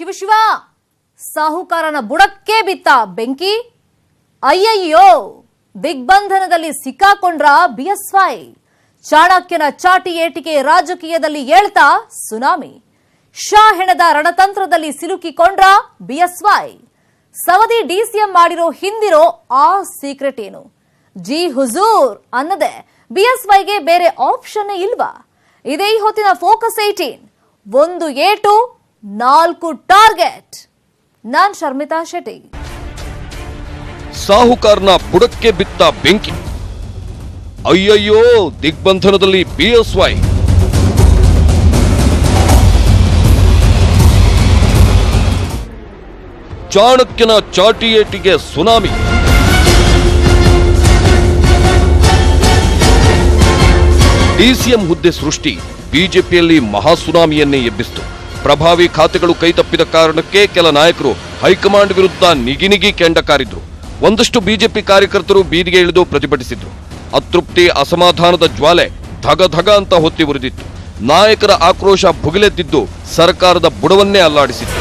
ಶಿವ ಸಾಹುಕಾರನ ಬುಡಕ್ಕೆ ಬಿತ್ತ ಬೆಂಕಿ. ಅಯ್ಯಯ್ಯೋ, ದಿಗ್ಬಂಧನದಲ್ಲಿ ಸಿಕ್ಕಾಕೊಂಡ್ರ ಬಿಎಸ್ವೈ. ಚಾಣಕ್ಯನ ಚಾಟಿ ಏಟಿಗೆ ರಾಜಕೀಯದಲ್ಲಿ ಏಳ್ತಾ ಸುನಾಮಿ. ಶಾ ಹೆಣದ ರಣತಂತ್ರದಲ್ಲಿ ಸಿಲುಕಿಕೊಂಡ್ರ ಬಿಎಸ್ವೈ. ಸವದಿ ಡಿಸಿಎಂ ಮಾಡಿರೋ ಹಿಂದಿರೋ ಆ ಸೀಕ್ರೆಟ್ ಏನು? ಜಿ ಹುಜೂರ್ ಅನ್ನದೆ ಬಿಎಸ್ವೈಗೆ ಬೇರೆ ಆಪ್ಷನ್ ಇಲ್ವಾ? ಇದೇ ಹೊತ್ತಿನ ಫೋಕಸ್ 18. 1 ಏಟು 4 ಟಾರ್ಗೆಟ್. ನಾನ್ ಶರ್ಮಿತಾ ಶೆಟ್ಟಿ. ಸಾಹುಕಾರನ ಬುಡಕ್ಕೆ ಬಿತ್ತ ಬೆಂಕಿ. ಅಯ್ಯಯ್ಯೋ, ದಿಗ್ಬಂಧನದಲ್ಲಿ ಬಿಎಸ್ವೈ. ಚಾಣಕ್ಯನ ಚಾಟಿಯೇಟಿಗೆ ಸುನಾಮಿ. ಡಿಸಿಎಂ ಹುದ್ದೆ ಸೃಷ್ಟಿ ಬಿಜೆಪಿಯಲ್ಲಿ ಮಹಾಸುನಾಮಿಯನ್ನೇ ಎಬ್ಬಿಸಿತು. ಪ್ರಭಾವಿ ಖಾತೆಗಳು ಕೈತಪ್ಪಿದ ಕಾರಣಕ್ಕೆ ಕೆಲ ನಾಯಕರು ಹೈಕಮಾಂಡ್ ವಿರುದ್ಧ ನಿಗಿನಿಗಿ ಕೆಂಡ ಕಾರಿದ್ರು. ಒಂದಷ್ಟು ಬಿಜೆಪಿ ಕಾರ್ಯಕರ್ತರು ಬೀದಿಗೆ ಇಳಿದು ಪ್ರತಿಭಟಿಸಿದ್ರು. ಅತೃಪ್ತಿ, ಅಸಮಾಧಾನದ ಜ್ವಾಲೆ ಧಗ ಧಗ ಅಂತ ಹೊತ್ತಿ ಉರಿದಿತ್ತು. ನಾಯಕರ ಆಕ್ರೋಶ ಭುಗಿಲೆದ್ದಿದ್ದು ಸರ್ಕಾರದ ಬುಡವನ್ನೇ ಅಲ್ಲಾಡಿಸಿತ್ತು.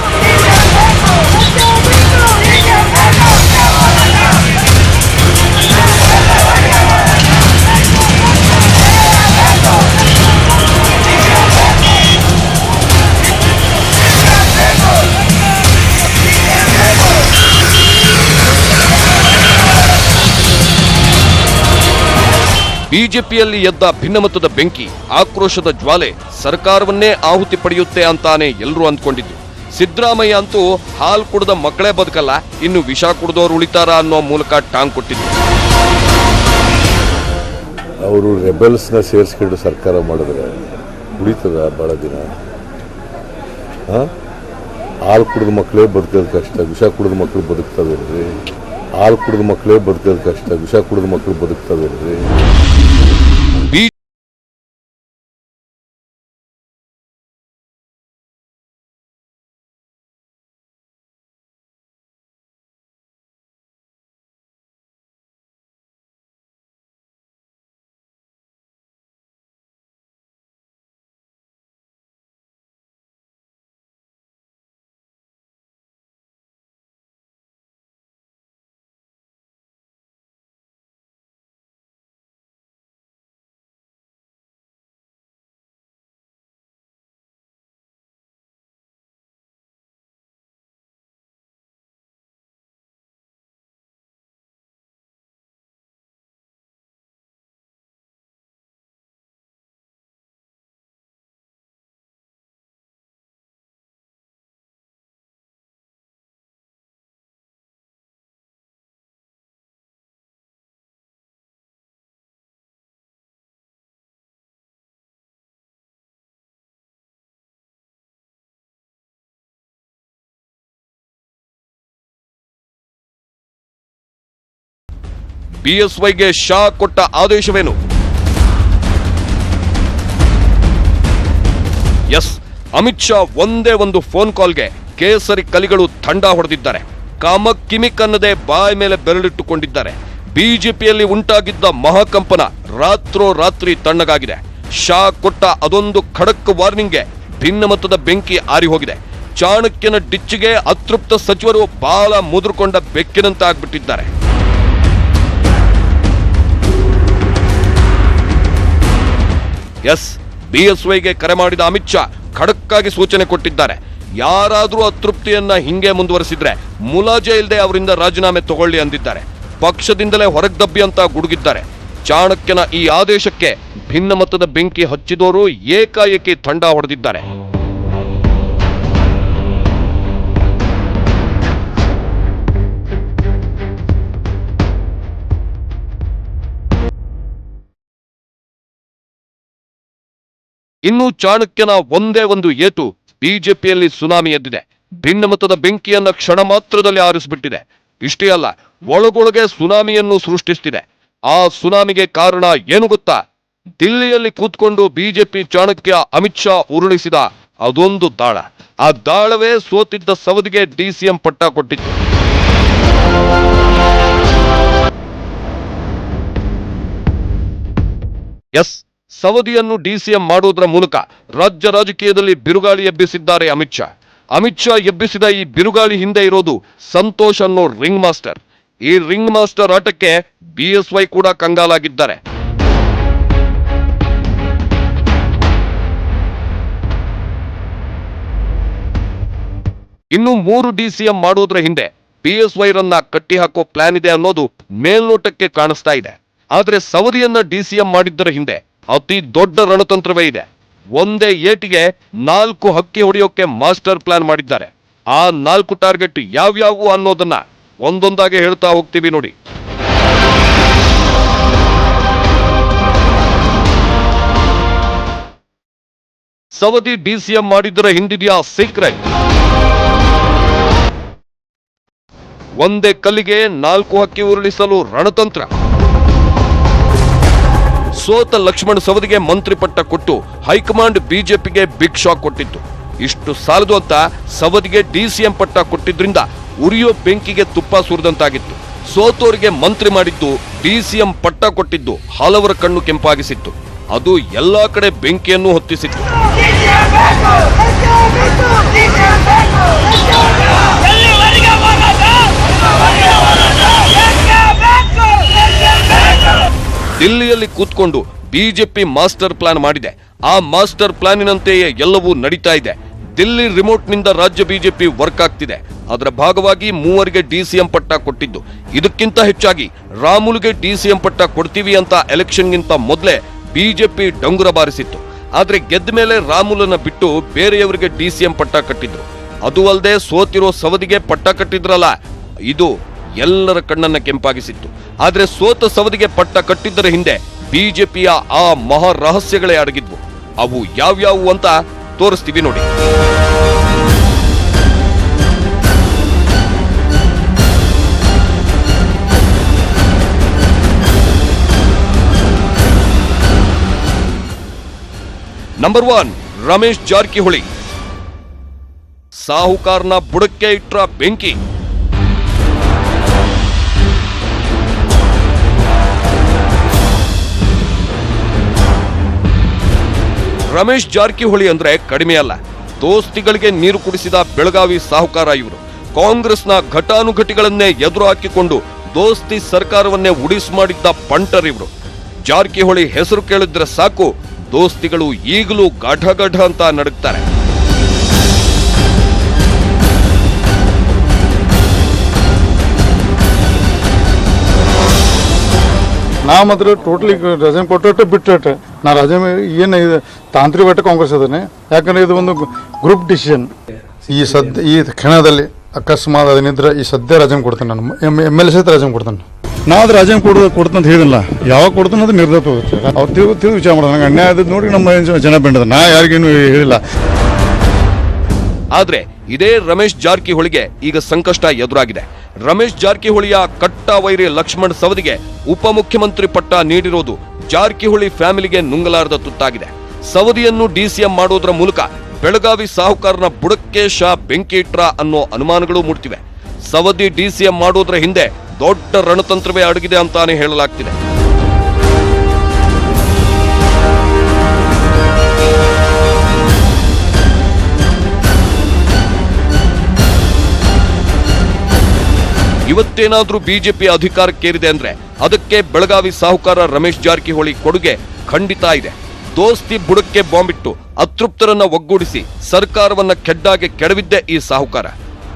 ಬಿಜೆಪಿಯಲ್ಲಿ ಎದ್ದ ಭಿನ್ನಮತದ ಬೆಂಕಿ, ಆಕ್ರೋಶದ ಜ್ವಾಲೆ ಸರ್ಕಾರವನ್ನೇ ಆಹುತಿ ಪಡೆಯುತ್ತೆ ಅಂತಾನೆ ಎಲ್ಲರೂ ಅಂದ್ಕೊಂಡಿದ್ದು. ಸಿದ್ದರಾಮಯ್ಯ ಅಂತೂ ಹಾಲು ಕುಡಿದ ಮಕ್ಕಳೇ ಬದುಕಲ್ಲ, ಇನ್ನು ವಿಷ ಕುಡಿದವರು ಉಳಿತಾರ ಅನ್ನೋ ಮೂಲಕ ಟಾಂಗ್ ಕೊಟ್ಟಿದ್ದು. ಅವರು ರೆಬೆಲ್ಸ್ನ ಸೇರಿಸ್ಕೊಂಡು ಸರ್ಕಾರ ಮಾಡಿದ್ರೆ ಉಳಿತದ ಬಹಳ ದಿನ? ಹಾಲು ಕುಡಿದ ಮಕ್ಕಳೇ ಬದುಕೋದು ಕಷ್ಟ, ವಿಷ ಕುಡಿದ ಮಕ್ಕಳು ಬದುಕ್ತವೇನ್ರಿ? ಹಾಲು ಕುಡಿದ ಮಕ್ಕಳೇ ಬದುಕೋದು ಕಷ್ಟ, ವಿಷ ಕುಡಿದ ಮಕ್ಕಳು ಬದುಕ್ತವೇನ್ರಿ? ಬಿಎಸ್ವೈಗೆ ಶಾ ಕೊಟ್ಟ ಆದೇಶವೇನು? ಎಸ್, ಅಮಿತ್ ಶಾ ಒಂದೇ ಒಂದು ಫೋನ್ ಕಾಲ್ಗೆ ಕೇಸರಿ ಕಲಿಗಳು ತಂಡ ಹೊಡೆದಿದ್ದಾರೆ. ಕಾಮಕ್ ಕಿಮಿಕ್ ಅನ್ನದೇ ಬಾಯ್ ಮೇಲೆ ಬೆರಳಿಟ್ಟುಕೊಂಡಿದ್ದಾರೆ. ಬಿಜೆಪಿಯಲ್ಲಿ ಉಂಟಾಗಿದ್ದ ಮಹಾಕಂಪನ ರಾತ್ರೋರಾತ್ರಿ ತಣ್ಣಗಾಗಿದೆ. ಶಾ ಕೊಟ್ಟ ಅದೊಂದು ಖಡಕ್ ವಾರ್ನಿಂಗ್ಗೆ ಭಿನ್ನಮತದ ಬೆಂಕಿ ಆರಿ ಹೋಗಿದೆ. ಚಾಣಕ್ಯನ ಡಿಚ್ಚಿಗೆ ಅತೃಪ್ತ ಸಚಿವರು ಬಾಲ ಮುದುರ್ಕೊಂಡ ಬೆಕ್ಕಿನಂತೆ ಆಗ್ಬಿಟ್ಟಿದ್ದಾರೆ. ಎಸ್, ಬಿಎಸ್ವೈಗೆ ಕರೆ ಮಾಡಿದ ಅಮಿತ್ ಶಾ ಖಡಕ್ಕಾಗಿ ಸೂಚನೆ ಕೊಟ್ಟಿದ್ದಾರೆ. ಯಾರಾದ್ರೂ ಅತೃಪ್ತಿಯನ್ನ ಹಿಂಗೆ ಮುಂದುವರೆಸಿದ್ರೆ ಮುಲಾಜೆ ಇಲ್ಲದೆ ಅವರಿಂದ ರಾಜೀನಾಮೆ ತಗೊಳ್ಳಿ ಅಂದಿದ್ದಾರೆ. ಪಕ್ಷದಿಂದಲೇ ಹೊರಗ್ದಬ್ಬಿ ಅಂತ ಗುಡುಗಿದ್ದಾರೆ. ಚಾಣಕ್ಯನ ಈ ಆದೇಶಕ್ಕೆ ಭಿನ್ನಮತದ ಬೆಂಕಿ ಹಚ್ಚಿದವರು ಏಕಾಏಕಿ ತಂಡ ಹೊಡೆದಿದ್ದಾರೆ. ಇನ್ನು ಚಾಣಕ್ಯನ ಒಂದೇ ಒಂದು ಏಟು ಬಿಜೆಪಿಯಲ್ಲಿ ಸುನಾಮಿ ಎದ್ದಿದೆ. ಭಿನ್ನಮತದ ಬೆಂಕಿಯನ್ನ ಕ್ಷಣ ಮಾತ್ರದಲ್ಲಿ ಆರಿಸಿಬಿಟ್ಟಿದೆ. ಇಷ್ಟೇ ಅಲ್ಲ, ಒಳಗೊಳಗೆ ಸುನಾಮಿಯನ್ನು ಸೃಷ್ಟಿಸುತ್ತಿದೆ. ಆ ಸುನಾಮಿಗೆ ಕಾರಣ ಏನು ಗೊತ್ತಾ? ದಿಲ್ಲಿಯಲ್ಲಿ ಕೂತ್ಕೊಂಡು ಬಿಜೆಪಿ ಚಾಣಕ್ಯ ಅಮಿತ್ ಶಾ ಉರುಳಿಸಿದ ಅದೊಂದು ದಾಳ. ಆ ದಾಳವೇ ಸೋತಿದ್ದ ಸವದಿಗೆ ಡಿಸಿಎಂ ಪಟ್ಟ ಕೊಟ್ಟಿತ್ತು. ಎಸ್, ಸವದಿಯನ್ನು ಡಿಸಿಎಂ ಮಾಡುವುದರ ಮೂಲಕ ರಾಜ್ಯ ರಾಜಕೀಯದಲ್ಲಿ ಬಿರುಗಾಳಿ ಎಬ್ಬಿಸಿದ್ದಾರೆ ಅಮಿತ್ ಶಾ. ಅಮಿತ್ ಶಾ ಎಬ್ಬಿಸಿದ ಈ ಬಿರುಗಾಳಿ ಹಿಂದೆ ಇರೋದು ಸಂತೋಷ್ ಅನ್ನೋ ರಿಂಗ್ ಮಾಸ್ಟರ್. ಈ ರಿಂಗ್ ಮಾಸ್ಟರ್ ಆಟಕ್ಕೆ ಬಿಎಸ್ವೈ ಕೂಡ ಕಂಗಾಲಾಗಿದ್ದಾರೆ. ಇನ್ನು 3 DCM ಮಾಡೋದ್ರ ಹಿಂದೆ ಬಿಎಸ್ವೈ ರನ್ನ ಕಟ್ಟಿ ಹಾಕೋ ಪ್ಲಾನ್ ಇದೆ ಅನ್ನೋದು ಮೇಲ್ನೋಟಕ್ಕೆ ಕಾಣಿಸ್ತಾ ಇದೆ. ಆದ್ರೆ ಸವದಿಯನ್ನ DCM ಮಾಡಿದ್ದರ ಹಿಂದೆ ಅತಿ ದೊಡ್ಡ ರಣತಂತ್ರವೇ ಇದೆ. ಒಂದೇ ಏಟಿಗೆ 4 ಹಕ್ಕಿ ಹೊಡೆಯೋಕೆ ಮಾಸ್ಟರ್ ಪ್ಲಾನ್ ಮಾಡಿದ್ದಾರೆ. ಆ 4 ಟಾರ್ಗೆಟ್ ಯಾವ್ಯಾವು ಅನ್ನೋದನ್ನ ಒಂದೊಂದಾಗಿ ಹೇಳ್ತಾ ಹೋಗ್ತೀವಿ ನೋಡಿ. ಸವದಿ DCM ಮಾಡಿದ್ದರ ಹಿಂದಿದೆಯಾ ಸೀಕ್ರೆಟ್? ಒಂದೇ ಕಲ್ಲಿಗೆ 4 ಹಕ್ಕಿ ಉರುಳಿಸಲು ರಣತಂತ್ರ. ಸೋತ ಲಕ್ಷ್ಮಣ್ ಸವದಿಗೆ ಮಂತ್ರಿ ಪಟ್ಟ ಕೊಟ್ಟು ಹೈಕಮಾಂಡ್ ಬಿಜೆಪಿಗೆ ಬಿಗ್ ಶಾಕ್ ಕೊಟ್ಟಿತ್ತು. ಇಷ್ಟು ಸಾಲದು ಅಂತ ಸವದಿಗೆ DCM ಪಟ್ಟ ಕೊಟ್ಟಿದ್ರಿಂದ ಉರಿಯೋ ಬೆಂಕಿಗೆ ತುಪ್ಪ ಸುರಿದಂತಾಗಿತ್ತು. ಸೋತೋರಿಗೆ ಮಂತ್ರಿ ಮಾಡಿದ್ದು, DCM ಪಟ್ಟ ಕೊಟ್ಟಿದ್ದು ಹಲವರ ಕಣ್ಣು ಕೆಂಪಾಗಿಸಿತ್ತು. ಅದು ಎಲ್ಲಾ ಕಡೆ ಬೆಂಕಿಯನ್ನು ಹೊತ್ತಿಸಿತ್ತು. ದಿಲ್ಲಿಯಲ್ಲಿ ಕೂತ್ಕೊಂಡು ಬಿಜೆಪಿ ಮಾಸ್ಟರ್ ಪ್ಲಾನ್ ಮಾಡಿದೆ. ಆ ಮಾಸ್ಟರ್ ಪ್ಲಾನಿನಂತೆಯೇ ಎಲ್ಲವೂ ನಡೀತಾ ಇದೆ. ದಿಲ್ಲಿ ರಿಮೋಟ್ ನಿಂದ ರಾಜ್ಯ ಬಿಜೆಪಿ ವರ್ಕ್ ಆಗ್ತಿದೆ. ಅದರ ಭಾಗವಾಗಿ 3ರಿಗೆ DCM ಪಟ್ಟ ಕೊಟ್ಟಿದ್ದು. ಇದಕ್ಕಿಂತ ಹೆಚ್ಚಾಗಿ ರಾಮುಲುಗೆ DCM ಪಟ್ಟ ಕೊಡ್ತೀವಿ ಅಂತ ಎಲೆಕ್ಷನ್ಗಿಂತ ಮೊದಲೇ ಬಿಜೆಪಿ ಡಂಗುರ ಬಾರಿಸಿತ್ತು. ಆದ್ರೆ ಗೆದ್ದ ಮೇಲೆ ರಾಮುಲನ್ನ ಬಿಟ್ಟು ಬೇರೆಯವರಿಗೆ DCM ಪಟ್ಟ ಕಟ್ಟಿದ್ರು. ಅದು ಅಲ್ಲದೆ ಸೋತಿರೋ ಸವದಿಗೆ ಪಟ್ಟ ಕಟ್ಟಿದ್ರಲ್ಲ, ಇದು ಎಲ್ಲರ ಕಣ್ಣನ್ನ ಕೆಂಪಾಗಿಸಿತ್ತು. ಆದ್ರೆ ಸೋತ ಸವದಿಗೆ ಪಟ್ಟ ಕಟ್ಟಿದ್ದರ ಹಿಂದೆ ಬಿಜೆಪಿಯ ಆ ಮಹಾ ರಹಸ್ಯಗಳೇ ಅಡಗಿದ್ವು. ಅವು ಯಾವ್ಯಾವು ಅಂತ ತೋರಿಸ್ತೀವಿ ನೋಡಿ. ನಂಬರ್ 1, ರಮೇಶ್ ಜಾರಕಿಹೊಳಿ. ಸಾಹುಕಾರನ ಬುಡಕ್ಕೆ ಇಟ್ರ ಬೆಂಕಿ. ರಮೇಶ್ ಜಾರಕಿಹೊಳಿ ಅಂದ್ರೆ ಕಡಿಮೆ ಅಲ್ಲ. ದೋಸ್ತಿಗಳಿಗೆ ನೀರು ಕುಡಿಸಿದ ಬೆಳಗಾವಿ ಸಾಹುಕಾರ ಇವರು. ಕಾಂಗ್ರೆಸ್ನ ಘಟಾನುಘಟಿಗಳನ್ನೇ ಎದುರು ಹಾಕಿಕೊಂಡು ದೋಸ್ತಿ ಸರ್ಕಾರವನ್ನೇ ಉಡಿಸ್ ಮಾಡಿದ್ದ ಪಂಟರ್ ಇವರು. ಜಾರಕಿಹೊಳಿ ಹೆಸರು ಕೇಳಿದ್ರೆ ಸಾಕು, ದೋಸ್ತಿಗಳು ಈಗಲೂ ಗಢ ಗಢ ಅಂತ ನಡುಗ್ತಾರೆ. ನಾ ಮಾತ್ರ ಟೋಟಲಿ ರಜೆ ಕೊಟ್ಟೆ ಬಿಟ್ಟೆ. ನಾ ರಜೆ ಏನು ತಾಂತ್ರಿಕ ಬಟ್ಟೆ ಕಾಂಗ್ರೆಸ್ ಅದನ್ನೇ, ಯಾಕಂದ್ರೆ ಇದು ಒಂದು ಗ್ರೂಪ್ ಡಿಸಿಷನ್. ಈ ಕ್ಷಣದಲ್ಲಿ ಅಕಸ್ಮಾತ್ ಅದನ್ನಿದ್ರೆ ಈ ಸದ್ಯ ರಜೆ ಕೊಡ್ತೇನೆ. ನಾನು MLA ಸಹಿತ ರಜೆ ಕೊಡ್ತೇನೆ. ನಾವು ಅದು ರಜೆ ಕೊಡ್ತಂತ ಹೇಳಿಲ್ಲ. ಯಾವಾಗ ಕೊಡ್ತಾನೆ ಅದು ನಿರ್ಧಾರ ಹೋಗುತ್ತೆ. ಅವ್ರು ತಿಳಿದು ವಿಚಾರ ಮಾಡೋದು. ನಂಗೆ ಅನ್ಯಾಯ ಆದದ್ದು ನೋಡಿ ನಮ್ಮ ಜನ ಬೆಂಡದ. ನಾ ಯಾರಿಗೇನು ಹೇಳಿಲ್ಲ. ಆದ್ರೆ ಇದೇ ರಮೇಶ್ ಜಾರಕಿಹೊಳಿಗೆ ಈಗ ಸಂಕಷ್ಟ ಎದುರಾಗಿದೆ. ರಮೇಶ್ ಜಾರಕಿಹೊಳಿಯ ಕಟ್ಟ ವೈರಿ ಲಕ್ಷ್ಮಣ್ ಸವದಿಗೆ ಉಪಮುಖ್ಯಮಂತ್ರಿ ಪಟ್ಟ ನೀಡಿರೋದು ಜಾರಕಿಹೊಳಿ ಫ್ಯಾಮಿಲಿಗೆ ನುಂಗಲಾರದ ತುತ್ತಾಗಿದೆ. ಸವದಿಯನ್ನು DCM ಮಾಡೋದ್ರ ಮೂಲಕ ಬೆಳಗಾವಿ ಸಾಹುಕಾರನ ಬುಡಕ್ಕೆ ಶಾ ಬೆಂಕಿ ಇಟ್ರ ಅನ್ನೋ ಅನುಮಾನಗಳು ಮೂಡ್ತಿವೆ. ಸವದಿ DCM ಮಾಡೋದ್ರ ಹಿಂದೆ ದೊಡ್ಡ ರಣತಂತ್ರವೇ ಅಡಗಿದೆ ಅಂತಾನೆ ಹೇಳಲಾಗ್ತಿದೆ. ಇವತ್ತೇನಾದ್ರೂ ಬಿಜೆಪಿ ಅಧಿಕಾರಕ್ಕೇರಿದೆ ಅಂದ್ರೆ ಅದಕ್ಕೆ ಬೆಳಗಾವಿ ಸಾಹುಕಾರ ರಮೇಶ್ ಜಾರಕಿಹೊಳಿ ಕೊಡುಗೆ ಖಂಡಿತ ಇದೆ. ದೋಸ್ತಿ ಬುಡಕ್ಕೆ ಬಾಂಬಿಟ್ಟು ಅತೃಪ್ತರನ್ನ ಒಗ್ಗೂಡಿಸಿ ಸರ್ಕಾರವನ್ನ ಕೆಡ್ಡಾಗೆ ಕೆಡವಿದ್ದೆ ಈ ಸಾಹುಕಾರ.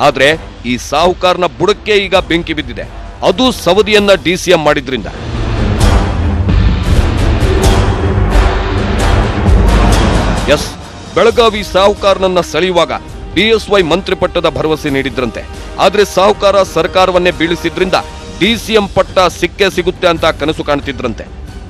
ಆದ್ರೆ ಈ ಸಾಹುಕಾರನ ಬುಡಕ್ಕೆ ಈಗ ಬೆಂಕಿ ಬಿದ್ದಿದೆ. ಅದು ಸವದಿಯನ್ನ DCM ಮಾಡಿದ್ರಿಂದ. ಎಸ್, ಬೆಳಗಾವಿ ಸಾಹುಕಾರನನ್ನ ಸೆಳೆಯುವಾಗ BSY ಮಂತ್ರಿ ಪಟ್ಟದ ಭರವಸೆ ನೀಡಿದ್ರಂತೆ. ಆದ್ರೆ ಸಾಹುಕಾರ ಸರ್ಕಾರವನ್ನೇ ಬೀಳಿಸಿದ್ರಿಂದ DCM ಪಟ್ಟ ಸಿಕ್ಕೇ ಸಿಗುತ್ತೆ ಅಂತ ಕನಸು ಕಾಣ್ತಿದ್ರಂತೆ.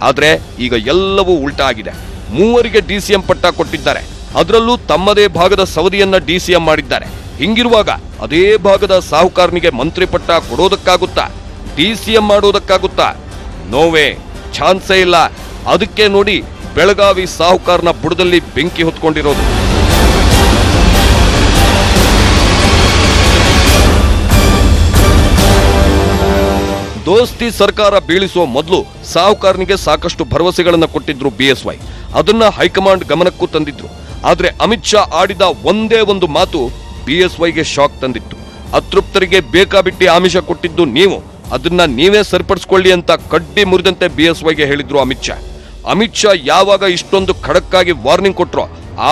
ಆದ್ರೆ ಈಗ ಎಲ್ಲವೂ ಉಲ್ಟಾ ಆಗಿದೆ. 3ರಿಗೆ DCM ಪಟ್ಟ ಕೊಟ್ಟಿದ್ದಾರೆ. ಅದರಲ್ಲೂ ತಮ್ಮದೇ ಭಾಗದ ಸವದಿಯನ್ನ DCM ಮಾಡಿದ್ದಾರೆ. ಹಿಂಗಿರುವಾಗ ಅದೇ ಭಾಗದ ಸಾಹುಕಾರನಿಗೆ ಮಂತ್ರಿ ಪಟ್ಟ ಕೊಡೋದಕ್ಕಾಗುತ್ತಾ? DCM ಮಾಡೋದಕ್ಕಾಗುತ್ತಾ? ನೋವೇ, ಚಾನ್ಸೇ ಇಲ್ಲ. ಅದಕ್ಕೆ ನೋಡಿ ಬೆಳಗಾವಿ ಸಾಹುಕಾರನ ಬುಡದಲ್ಲಿ ಬೆಂಕಿ ಹೊತ್ಕೊಂಡಿರೋದು. ದೋಸ್ತಿ ಸರ್ಕಾರ ಬೀಳಿಸುವ ಮೊದಲು ಸಾಹುಕಾರನಿಗೆ ಸಾಕಷ್ಟು ಭರವಸೆಗಳನ್ನು ಕೊಟ್ಟಿದ್ರು BSY. ಅದನ್ನ ಹೈಕಮಾಂಡ್ ಗಮನಕ್ಕೂ ತಂದಿದ್ರು. ಆದ್ರೆ ಅಮಿತ್ ಶಾ ಆಡಿದ ಒಂದೇ ಒಂದು ಮಾತು ಬಿಎಸ್ವೈಗೆ ಶಾಕ್ ತಂದಿತ್ತು. ಅತೃಪ್ತರಿಗೆ ಬೇಕಾಬಿಟ್ಟಿ ಆಮಿಷ ಕೊಟ್ಟಿದ್ದು ನೀವು, ಅದನ್ನ ನೀವೇ ಸರಿಪಡಿಸಿಕೊಳ್ಳಿ ಅಂತ ಕಡ್ಡಿ ಮುರಿದಂತೆ ಬಿಎಸ್ವೈಗೆ ಹೇಳಿದ್ರು ಅಮಿತ್ ಶಾ. ಅಮಿತ್ ಶಾ ಯಾವಾಗ ಇಷ್ಟೊಂದು ಖಡಕ್ಕಾಗಿ ವಾರ್ನಿಂಗ್ ಕೊಟ್ರೋ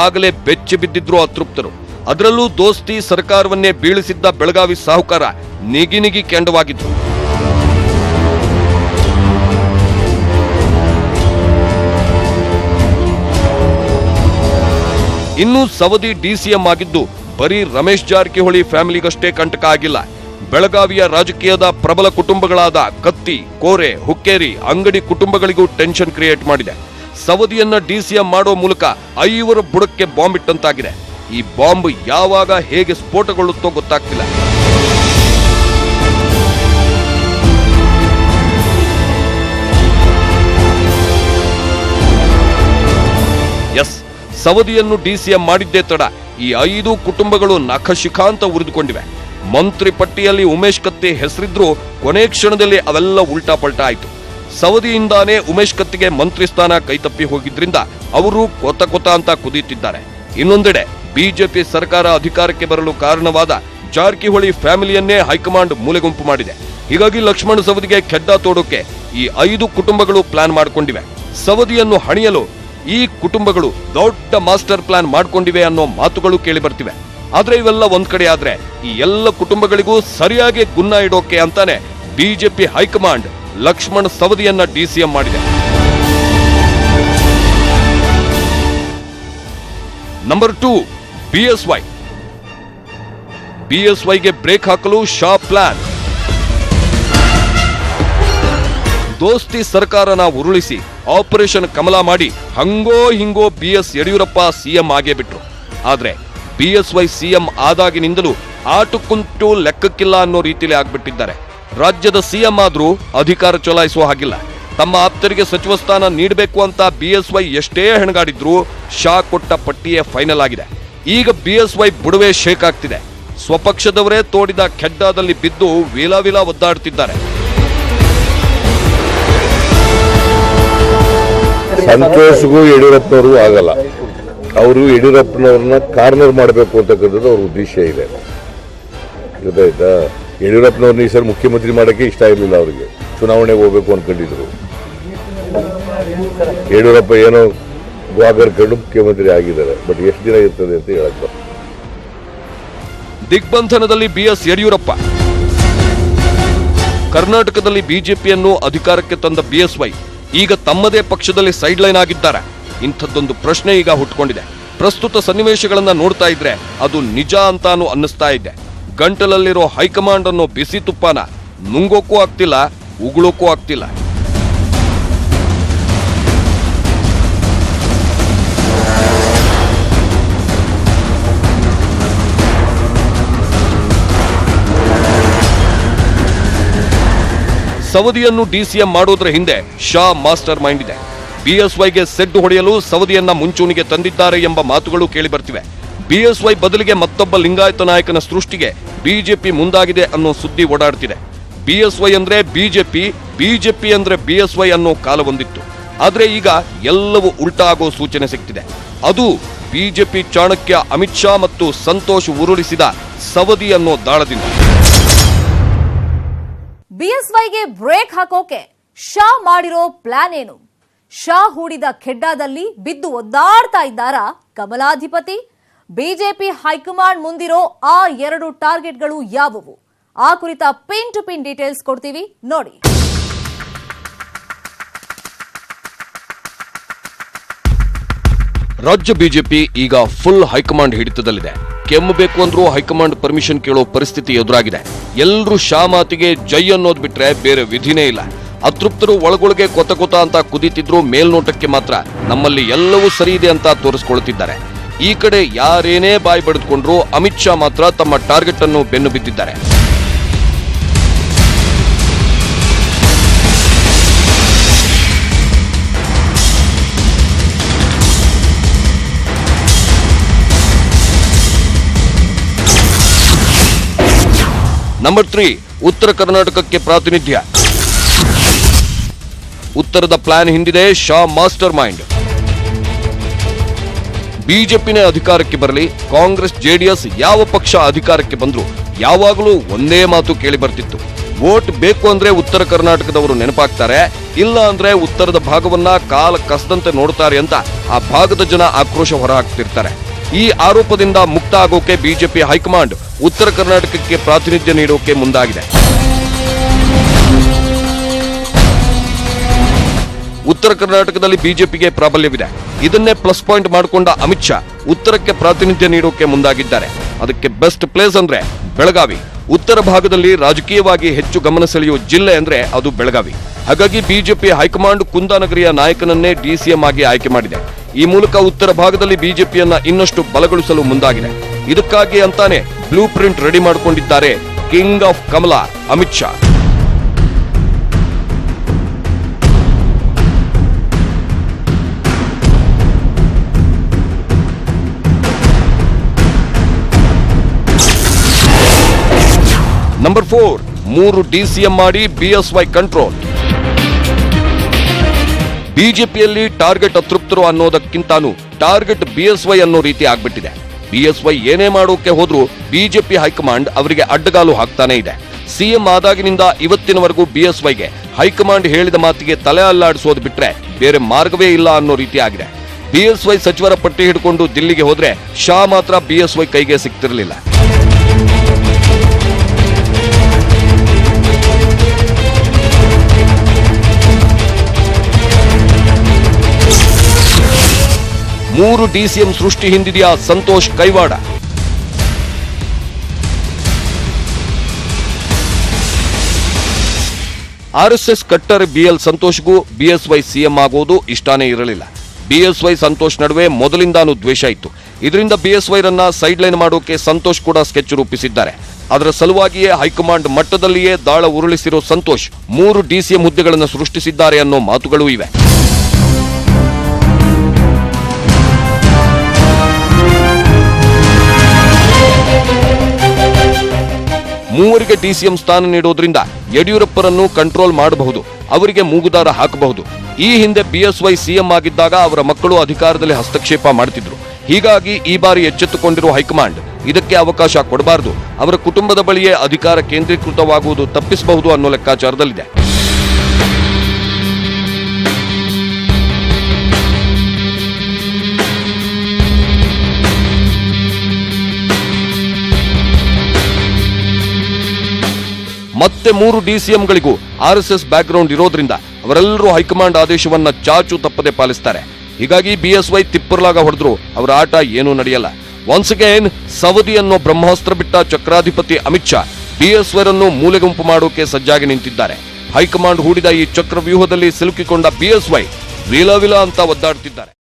ಆಗಲೇ ಬೆಚ್ಚಿ ಬಿದ್ದಿದ್ರು ಅತೃಪ್ತರು. ಅದರಲ್ಲೂ ದೋಸ್ತಿ ಸರ್ಕಾರವನ್ನೇ ಬೀಳಿಸಿದ್ದ ಬೆಳಗಾವಿ ಸಾಹುಕಾರ ನಿಗಿ ಕೆಂಡವಾಗಿದ್ರು. ಇನ್ನು ಸವದಿ ಡಿಸಿಎಂ ಆಗಿದ್ದು ಬರೀ ರಮೇಶ್ ಜಾರಕಿಹೊಳಿ ಫ್ಯಾಮಿಲಿಗಷ್ಟೇ ಕಂಟಕ ಆಗಿಲ್ಲ. ಬೆಳಗಾವಿಯ ರಾಜಕೀಯದ ಪ್ರಬಲ ಕುಟುಂಬಗಳಾದ ಕತ್ತಿ, ಕೋರೆ, ಹುಕ್ಕೇರಿ, ಅಂಗಡಿ ಕುಟುಂಬಗಳಿಗೂ ಟೆನ್ಷನ್ ಕ್ರಿಯೇಟ್ ಮಾಡಿದೆ. ಸವದಿಯನ್ನ ಡಿಸಿಎಂ ಮಾಡೋ ಮೂಲಕ 5 ಬುಡಕ್ಕೆ ಬಾಂಬ್ ಇಟ್ಟಂತಾಗಿದೆ. ಈ ಬಾಂಬ್ ಯಾವಾಗ ಹೇಗೆ ಸ್ಫೋಟಗೊಳ್ಳುತ್ತೋ ಗೊತ್ತಾಗ್ತಿಲ್ಲ. ಎಸ್, ಸವದಿಯನ್ನು ಡಿಸಿಎಂ ಮಾಡಿದ್ದೇ ತಡ ಈ 5 ಕುಟುಂಬಗಳು ನಖಶಿಖಾಂತ ಉರಿದುಕೊಂಡಿವೆ. ಮಂತ್ರಿ ಪಟ್ಟಿಯಲ್ಲಿ ಉಮೇಶ್ ಕತ್ತಿ ಹೆಸರಿದ್ರೂ ಕೊನೆ ಕ್ಷಣದಲ್ಲಿ ಅವೆಲ್ಲ ಉಲ್ಟಾ ಪಲ್ಟಾ ಆಯ್ತು. ಸವದಿಯಿಂದಾನೇ ಉಮೇಶ್ ಕತ್ತಿಗೆ ಮಂತ್ರಿ ಸ್ಥಾನ ಕೈತಪ್ಪಿ ಹೋಗಿದ್ರಿಂದ ಅವರು ಕೊತ ಅಂತ ಕುದೀತಿದ್ದಾರೆ. ಇನ್ನೊಂದೆಡೆ ಬಿಜೆಪಿ ಸರ್ಕಾರ ಅಧಿಕಾರಕ್ಕೆ ಬರಲು ಕಾರಣವಾದ ಜಾರಕಿಹೊಳಿ ಫ್ಯಾಮಿಲಿಯನ್ನೇ ಹೈಕಮಾಂಡ್ ಮೂಲೆಗುಂಪು ಮಾಡಿದೆ. ಹೀಗಾಗಿ ಲಕ್ಷ್ಮಣ ಸವದಿಗೆ ಖೆಡ್ಡ ತೋಡೋಕೆ ಈ 5 ಕುಟುಂಬಗಳು ಪ್ಲಾನ್ ಮಾಡಿಕೊಂಡಿವೆ. ಸವದಿಯನ್ನು ಹಣಿಯಲು ಈ ಕುಟುಂಬಗಳು ದೊಡ್ಡ ಮಾಸ್ಟರ್ ಪ್ಲಾನ್ ಮಾಡಿಕೊಂಡಿವೆ ಅನ್ನೋ ಮಾತುಗಳು ಕೇಳಿ ಬರ್ತಿವೆ. ಆದ್ರೆ ಇವೆಲ್ಲ ಒಂದ್ ಕಡೆ ಆದ್ರೆ ಈ ಎಲ್ಲ ಕುಟುಂಬಗಳಿಗೂ ಸರಿಯಾಗಿ ಗುನ್ನ ಇಡೋಕೆ ಅಂತಾನೆ ಬಿಜೆಪಿ ಹೈಕಮಾಂಡ್ ಲಕ್ಷ್ಮಣ್ ಸವದಿಯನ್ನ ಡಿಸಿಎಂ ಮಾಡಿದೆ. ನಂಬರ್ 2, ಬಿಎಸ್ವೈಗೆ ಬ್ರೇಕ್ ಹಾಕಲು ಶಾ ಪ್ಲಾನ್. ದೋಸ್ತಿ ಸರ್ಕಾರನ ಉರುಳಿಸಿ ಆಪರೇಷನ್ ಕಮಲ ಮಾಡಿ ಹಂಗೋ ಹಿಂಗೋ ಬಿಎಸ್ ಯಡಿಯೂರಪ್ಪ ಸಿಎಂ ಆಗೇ ಬಿಟ್ರು. ಆದ್ರೆ ಬಿಎಸ್ವೈ ಸಿಎಂ ಆದಾಗಿನಿಂದಲೂ ಆಟಕ್ಕುಂಟು ಲೆಕ್ಕಕ್ಕಿಲ್ಲ ಅನ್ನೋ ರೀತಿಯಲ್ಲಿ ಆಗ್ಬಿಟ್ಟಿದ್ದಾರೆ. ರಾಜ್ಯದ ಸಿಎಂ ಆದ್ರೂ ಅಧಿಕಾರ ಚಲಾಯಿಸುವ ಹಾಗಿಲ್ಲ. ತಮ್ಮ ಆಪ್ತರಿಗೆ ಸಚಿವ ಸ್ಥಾನ ನೀಡಬೇಕು ಅಂತ ಬಿಎಸ್ವೈ ಎಷ್ಟೇ ಹೆಣಗಾಡಿದ್ರು ಶಾ ಕೊಟ್ಟ ಪಟ್ಟಿಯೇ ಫೈನಲ್ ಆಗಿದೆ. ಈಗ ಬಿಎಸ್ವೈ ಬುಡವೇ ಶೇಕ್ ಆಗ್ತಿದೆ. ಸ್ವಪಕ್ಷದವರೇ ತೋಡಿದ ಖೆಡ್ಡಾದಲ್ಲಿ ಬಿದ್ದು ವಿಲ ಒದ್ದಾಡ್ತಿದ್ದಾರೆ. ಸಂತೋಷ್ಗೂ ಯಡಿಯೂರಪ್ಪನವ್ರಿಗೂ ಆಗಲ್ಲ. ಅವರು ಯಡಿಯೂರಪ್ಪನವ್ರನ್ನ ಕಾರ್ನರ್ ಮಾಡಬೇಕು ಅಂತಕ್ಕಂಥದ್ದು ಅವ್ರ ಉದ್ದೇಶ ಇದೆ. ಗೊತ್ತಾಯ್ತಾ? ಯಡಿಯೂರಪ್ಪನವ್ರನ್ನ ಈ ಸಲ ಮುಖ್ಯಮಂತ್ರಿ ಮಾಡೋಕ್ಕೆ ಇಷ್ಟ ಇರಲಿಲ್ಲ. ಅವರಿಗೆ ಚುನಾವಣೆಗೆ ಹೋಗ್ಬೇಕು ಅನ್ಕೊಂಡಿದ್ರು. ಯಡಿಯೂರಪ್ಪ ಏನೋ ಗೋಗರ್ಕೊಂಡು ಮುಖ್ಯಮಂತ್ರಿ ಆಗಿದ್ದಾರೆ. ಬಟ್ ಎಷ್ಟು ದಿನ ಇರ್ತದೆ ಅಂತ ಹೇಳಕ್ಕೆ. ದಿಗ್ಬಂಧನದಲ್ಲಿ ಬಿಎಸ್ ಯಡಿಯೂರಪ್ಪ. ಕರ್ನಾಟಕದಲ್ಲಿ ಬಿಜೆಪಿಯನ್ನು ಅಧಿಕಾರಕ್ಕೆ ತಂದ ಬಿಎಸ್ವೈ ಈಗ ತಮ್ಮದೇ ಪಕ್ಷದಲ್ಲಿ ಸೈಡ್ಲೈನ್ ಆಗಿದ್ದಾರೆ. ಇಂಥದ್ದೊಂದು ಪ್ರಶ್ನೆ ಈಗ ಹುಟ್ಟುಕೊಂಡಿದೆ. ಪ್ರಸ್ತುತ ಸನ್ನಿವೇಶಗಳನ್ನ ನೋಡ್ತಾ ಇದ್ರೆ ಅದು ನಿಜ ಅಂತಾನು ಅನ್ನಿಸ್ತಾ ಇದೆ. ಗಂಟಲಲ್ಲಿರೋ ಹೈಕಮಾಂಡ್ ಅನ್ನೋ ಬಿಸಿ ತುಪ್ಪನ ನುಂಗೋಕ್ಕೂ ಆಗ್ತಿಲ್ಲ, ಉಗುಳೋಕ್ಕೂ ಆಗ್ತಿಲ್ಲ. ಸವದಿಯನ್ನು ಡಿಸಿಎಂ ಮಾಡೋದ್ರ ಹಿಂದೆ ಶಾ ಮಾಸ್ಟರ್ ಮೈಂಡ್ ಇದೆ. ಬಿಎಸ್ವೈಗೆ ಸೆಡ್ಡು ಹೊಡೆಯಲು ಸವದಿಯನ್ನ ಮುಂಚೂಣಿಗೆ ತಂದಿದ್ದಾರೆ ಎಂಬ ಮಾತುಗಳು ಕೇಳಿಬರ್ತಿವೆ. ಬಿಎಸ್ವೈ ಬದಲಿಗೆ ಮತ್ತೊಬ್ಬ ಲಿಂಗಾಯತ ನಾಯಕನ ಸೃಷ್ಟಿಗೆ ಬಿಜೆಪಿ ಮುಂದಾಗಿದೆ ಅನ್ನೋ ಸುದ್ದಿ ಓಡಾಡ್ತಿದೆ. ಬಿಎಸ್ವೈ ಅಂದ್ರೆ ಬಿಜೆಪಿ, ಬಿಜೆಪಿ ಅಂದ್ರೆ ಬಿಎಸ್ವೈ ಅನ್ನೋ ಕಾಲವೊಂದಿತ್ತು. ಆದ್ರೆ ಈಗ ಎಲ್ಲವೂ ಉಲ್ಟಾ ಆಗೋ ಸೂಚನೆ ಸಿಗ್ತಿದೆ. ಅದು ಬಿಜೆಪಿ ಚಾಣಕ್ಯ ಅಮಿತ್ ಶಾ ಮತ್ತು ಸಂತೋಷ್ ಉರುಳಿಸಿದ ಸವದಿ ಅನ್ನೋ ದಾಳದಿಂದ. ಬಿಎಸ್ವೈಗೆ ಬ್ರೇಕ್ ಹಾಕೋಕೆ ಶಾ ಮಾಡಿರೋ ಪ್ಲಾನ್ ಏನು? ಶಾ ಹೂಡಿದ ಖೆಡ್ಡಾದಲ್ಲಿ ಬಿದ್ದು ಒದ್ದಾಡ್ತಾ ಇದ್ದಾರಾ ಕಮಲಾಧಿಪತಿ? ಬಿಜೆಪಿ ಹೈಕಮಾಂಡ್ ಮುಂದಿರೋ ಆ 2 ಟಾರ್ಗೆಟ್ಗಳು ಯಾವುವು? ಆ ಕುರಿತ ಪಿನ್ ಟು ಪಿನ್ ಡೀಟೇಲ್ಸ್ ಕೊಡ್ತೀವಿ ನೋಡಿ. ರಾಜ್ಯ ಬಿಜೆಪಿ ಈಗ ಫುಲ್ ಹೈಕಮಾಂಡ್ ಹಿಡಿತದಲ್ಲಿದೆ. ಕೆಮ್ಮಬೇಕು ಅಂದ್ರೂ ಹೈಕಮಾಂಡ್ ಪರ್ಮಿಷನ್ ಕೇಳೋ ಪರಿಸ್ಥಿತಿ ಎದುರಾಗಿದೆ. ಎಲ್ಲರೂ ಶಾ ಮಾತಿಗೆ ಜೈ ಅನ್ನೋದ್ ಬಿಟ್ರೆ ಬೇರೆ ವಿಧಿನೇ ಇಲ್ಲ. ಅತೃಪ್ತರು ಒಳಗೊಳಗೆ ಕೊತ ಅಂತ ಕುದೀತಿದ್ರು ಮೇಲ್ನೋಟಕ್ಕೆ ಮಾತ್ರ ನಮ್ಮಲ್ಲಿ ಎಲ್ಲವೂ ಸರಿ ಇದೆ ಅಂತ ತೋರಿಸ್ಕೊಳ್ತಿದ್ದಾರೆ. ಈ ಕಡೆ ಯಾರೇನೇ ಬಾಯಿ ಬಡಿದುಕೊಂಡ್ರು ಅಮಿತ್ ಶಾ ಮಾತ್ರ ತಮ್ಮ ಟಾರ್ಗೆಟ್ ಅನ್ನು ಬೆನ್ನು ಬಿದ್ದಿದ್ದಾರೆ. ನಂಬರ್ 3, ಉತ್ತರ ಕರ್ನಾಟಕಕ್ಕೆ ಪ್ರಾತಿನಿಧ್ಯ. ಉತ್ತರದ ಪ್ಲಾನ್ ಹಿಂದಿದೆ ಶಾ ಮಾಸ್ಟರ್ ಮೈಂಡ್. ಬಿಜೆಪಿನೇ ಅಧಿಕಾರಕ್ಕೆ ಬರಲಿ, ಕಾಂಗ್ರೆಸ್ ಜೆಡಿಎಸ್ ಯಾವ ಪಕ್ಷ ಅಧಿಕಾರಕ್ಕೆ ಬಂದ್ರು ಯಾವಾಗಲೂ ಒಂದೇ ಮಾತು ಕೇಳಿ ಬರ್ತಿತ್ತು. ವೋಟ್ ಬೇಕು ಅಂದ್ರೆ ಉತ್ತರ ಕರ್ನಾಟಕದವರು ನೆನಪಾಗ್ತಾರೆ, ಇಲ್ಲ ಅಂದ್ರೆ ಉತ್ತರದ ಭಾಗವನ್ನ ಕಾಲ ಕಸದಂತೆ ನೋಡ್ತಾರೆ ಅಂತ ಆ ಭಾಗದ ಜನ ಆಕ್ರೋಶ ಹೊರಹಾಕ್ತಿರ್ತಾರೆ. ಈ ಆರೋಪದಿಂದ ಮುಕ್ತ ಆಗೋಕೆ ಬಿಜೆಪಿ ಹೈಕಮಾಂಡ್ ಉತ್ತರ ಕರ್ನಾಟಕಕ್ಕೆ ಪ್ರಾತಿನಿಧ್ಯ ನೀಡೋಕೆ ಮುಂದಾಗಿದೆ. ಉತ್ತರ ಕರ್ನಾಟಕದಲ್ಲಿ ಬಿಜೆಪಿಗೆ ಪ್ರಾಬಲ್ಯವಿದೆ. ಇದನ್ನೇ ಪ್ಲಸ್ ಪಾಯಿಂಟ್ ಮಾಡಿಕೊಂಡ ಅಮಿತ್ ಶಾ ಉತ್ತರಕ್ಕೆ ಪ್ರಾತಿನಿಧ್ಯ ನೀಡೋಕೆ ಮುಂದಾಗಿದ್ದಾರೆ. ಅದಕ್ಕೆ ಬೆಸ್ಟ್ ಪ್ಲೇಸ್ ಅಂದ್ರೆ ಬೆಳಗಾವಿ. ಉತ್ತರ ಭಾಗದಲ್ಲಿ ರಾಜಕೀಯವಾಗಿ ಹೆಚ್ಚು ಗಮನ ಸೆಳೆಯುವ ಜಿಲ್ಲೆ ಅಂದ್ರೆ ಅದು ಬೆಳಗಾವಿ. ಹಾಗಾಗಿ ಬಿಜೆಪಿ ಹೈಕಮಾಂಡ್ ಕುಂದಾನಗರಿಯ ನಾಯಕನನ್ನೇ ಡಿಸಿಎಂ ಆಗಿ ಆಯ್ಕೆ ಮಾಡಿದೆ. ಈ ಮೂಲಕ ಉತ್ತರ ಭಾಗದಲ್ಲಿ ಬಿಜೆಪಿಯನ್ನ ಇನ್ನಷ್ಟು ಬಲಗೊಳಿಸಲು ಮುಂದಾಗಿದೆ. ಇದಕ್ಕಾಗಿ ಅಂತಾನೆ ಬ್ಲೂ ಪ್ರಿಂಟ್ ರೆಡಿ ಮಾಡಿಕೊಂಡಿದ್ದಾರೆ king of Kamala Amit Shah. Number 4, 3 DCM ಮಾಡಿ ಬಿಎಸ್ವೈ ಕಂಟ್ರೋಲ್. ಬಿಜೆಪಿಯಲ್ಲಿ ಟಾರ್ಗೆಟ್ ಅತೃಪ್ತರು ಅನ್ನೋದಕ್ಕಿಂತಾನು ಟಾರ್ಗೆಟ್ ಬಿಎಸ್ವೈ ಅನ್ನೋ ರೀತಿ ಆಗ್ಬಿಟ್ಟಿದೆ. ಬಿಎಸ್ವೈ ಏನೇ ಮಾಡೋಕೆ ಹೋದ್ರೂ ಬಿಜೆಪಿ ಹೈಕಮಾಂಡ್ ಅವರಿಗೆ ಅಡ್ಡಗಾಲು ಹಾಕ್ತಾನೆ ಇದೆ. ಸಿಎಂ ಆದಾಗಿನಿಂದ ಇವತ್ತಿನವರೆಗೂ ಬಿಎಸ್ವೈಗೆ ಹೈಕಮಾಂಡ್ ಹೇಳಿದ ಮಾತಿಗೆ ತಲೆ ಅಲ್ಲಾಡಿಸೋದು ಬಿಟ್ರೆ ಬೇರೆ ಮಾರ್ಗವೇ ಇಲ್ಲ ಅನ್ನೋ ರೀತಿ ಆಗಿದೆ. ಬಿಎಸ್ವೈ ಸಚಿವರ ಪಟ್ಟಿ ಹಿಡ್ಕೊಂಡು ದಿಲ್ಲಿಗೆ ಹೋದ್ರೆ ಶಾ ಮಾತ್ರ ಬಿಎಸ್ವೈ ಕೈಗೆ ಸಿಗ್ತಿರಲಿಲ್ಲ. ಮೂರು ಡಿಸಿಎಂ ಸೃಷ್ಟಿ ಹಿಂದಿದೆಯಾ ಸಂತೋಷ್ ಕೈವಾಡ. ಆರ್ಎಸ್ಎಸ್ ಕಟ್ಟರ್ ಬಿಎಲ್ ಸಂತೋಷ್ಗೂ ಬಿಎಸ್ವೈ ಸಿಎಂ ಆಗೋದು ಇಷ್ಟಾನೇ ಇರಲಿಲ್ಲ. ಬಿಎಸ್ವೈ ಸಂತೋಷ್ ನಡುವೆ ಮೊದಲಿಂದಾನು ದ್ವೇಷ ಇತ್ತು. ಇದರಿಂದ ಬಿಎಸ್ವೈರನ್ನ ಸೈಡ್ ಲೈನ್ ಮಾಡೋಕೆ ಸಂತೋಷ್ ಕೂಡ ಸ್ಕೆಚ್ ರೂಪಿಸಿದ್ದಾರೆ. ಅದರ ಸಲುವಾಗಿಯೇ ಹೈಕಮಾಂಡ್ ಮಟ್ಟದಲ್ಲಿಯೇ ದಾಳ ಉರುಳಿಸಿರೋ ಸಂತೋಷ್ 3 ಡಿಸಿಎಂ ಹುದ್ದೆಗಳನ್ನು ಸೃಷ್ಟಿಸಿದ್ದಾರೆ ಅನ್ನೋ ಮಾತುಗಳೂ ಇವೆ. ಮೂವರಿಗೆ ಡಿಸಿಎಂ ಸ್ಥಾನ ನೀಡೋದ್ರಿಂದ ಯಡಿಯೂರಪ್ಪರನ್ನು ಕಂಟ್ರೋಲ್ ಮಾಡಬಹುದು, ಅವರಿಗೆ ಮೂಗುದಾರ ಹಾಕಬಹುದು. ಈ ಹಿಂದೆ ಬಿಎಸ್ವೈ ಸಿಎಂ ಆಗಿದ್ದಾಗ ಅವರ ಮಕ್ಕಳು ಅಧಿಕಾರದಲ್ಲಿ ಹಸ್ತಕ್ಷೇಪ ಮಾಡುತ್ತಿದ್ರು. ಹೀಗಾಗಿ ಈ ಬಾರಿ ಎಚ್ಚೆತ್ತುಕೊಂಡಿರುವ ಹೈಕಮಾಂಡ್ ಇದಕ್ಕೆ ಅವಕಾಶ ಕೊಡಬಾರದು, ಅವರ ಕುಟುಂಬದ ಬಳಿಯೇ ಅಧಿಕಾರ ಕೇಂದ್ರೀಕೃತವಾಗುವುದು ತಪ್ಪಿಸಬಹುದು ಅನ್ನೋ ಲೆಕ್ಕಾಚಾರದಲ್ಲಿದೆ. ಮತ್ತೆ 3 ಡಿಸಿಎಂಗಳಿಗೂ ಆರ್ಎಸ್ಎಸ್ ಬ್ಯಾಕ್ಗ್ರೌಂಡ್ ಇರೋದ್ರಿಂದ ಅವರೆಲ್ಲರೂ ಹೈಕಮಾಂಡ್ ಆದೇಶವನ್ನ ಚಾಚು ತಪ್ಪದೆ ಪಾಲಿಸ್ತಾರೆ. ಹೀಗಾಗಿ ಬಿಎಸ್ವೈ ತಿಪ್ಪರ್ಲಾಗ ಹೊಡೆದ್ರು ಅವರ ಆಟ ಏನೂ ನಡೆಯಲ್ಲ. ಒನ್ಸ್ ಅಗೇನ್ ಸವದಿ ಅನ್ನೋ ಬ್ರಹ್ಮಾಸ್ತ್ರ ಬಿಟ್ಟ ಚಕ್ರಾಧಿಪತಿ ಅಮಿತ್ ಶಾ ಬಿಎಸ್ವೈರನ್ನು ಮೂಲೆಗುಂಪು ಮಾಡೋಕೆ ಸಜ್ಜಾಗಿ ನಿಂತಿದ್ದಾರೆ. ಹೈಕಮಾಂಡ್ ಹೂಡಿದ ಈ ಚಕ್ರವ್ಯೂಹದಲ್ಲಿ ಸಿಲುಕಿಕೊಂಡ ಬಿಎಸ್ವೈ ವಿಲ ಅಂತ ಒದ್ದಾಡ್ತಿದ್ದಾರೆ.